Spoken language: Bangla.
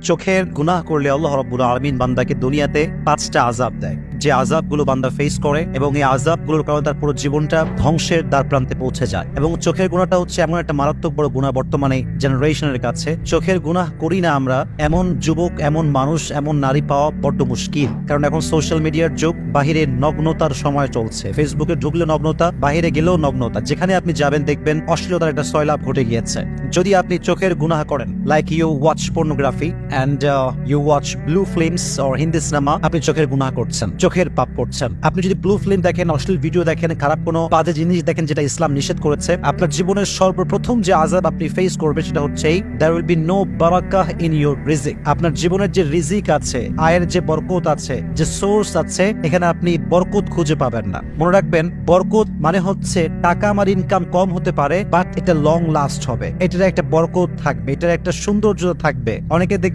চোখের গুনাহ করলে আল্লাহ রাব্বুল আলামিন বান্দাকে দুনিয়াতে 5টা আযাব দেয়, যে আযাবগুলো বান্দা ফেস করে এবং এই আযাবগুলোর কারণে তার পুরো জীবনটা ধ্বংসের দ্বার প্রান্তে পৌঁছে যায়। এবং চোখের গুনাহটা হচ্ছে এমন একটা মারাত্মক বড় গুনাহ বর্তমানে জেনারেশনের কাছে। চোখের গুনাহ করি না আমরা এমন যুবক, এমন মানুষ, এমন নারী পাওয়া বড্ড মুশকিল। কারণ এখন সোশ্যাল মিডিয়ার যুগ, বাহিরে নগ্নতার সময় চলছে। ফেসবুকে ঢুকলে নগ্নতা, বাহিরে গেলেও নগ্নতা। যেখানে আপনি যাবেন দেখবেন অশ্লীলতার একটা সয়লাভ ঘটে গিয়েছে। যদি আপনি চোখের গুনাহ করেন, like you watch pornography and you watch blue films or Hindi cinema, আপনি চোখের গুনাহ করছেন, চোখের পাপ করছেন। আপনি যদি ব্লু ফিল্ম দেখেন, অশ্লীল ভিডিও দেখেন, খারাপ কোনো বাজে জিনিস দেখেন যেটা ইসলাম নিষেধ করেছে, আপনার জীবনের সর্বপ্রথম যে আযাব আপনি ফেস করবেন সেটা হচ্ছে there will be no barakah in your রিজিক। আপনার জীবনের যে রিজিক আছে, আয়ের যে বরকত আছে, যে সোর্স আছে, এখানে আপনি বরকত খুঁজে পাবেন না। মনে রাখবেন, বরকত মানে হচ্ছে টাকা আমার ইনকাম কম হতে পারে, বাট এটা লং লাস্ট হবে, এটার একটা বরকত থাকবে, এটার একটা সৌন্দর্য থাকবে। অনেকে দেখবেন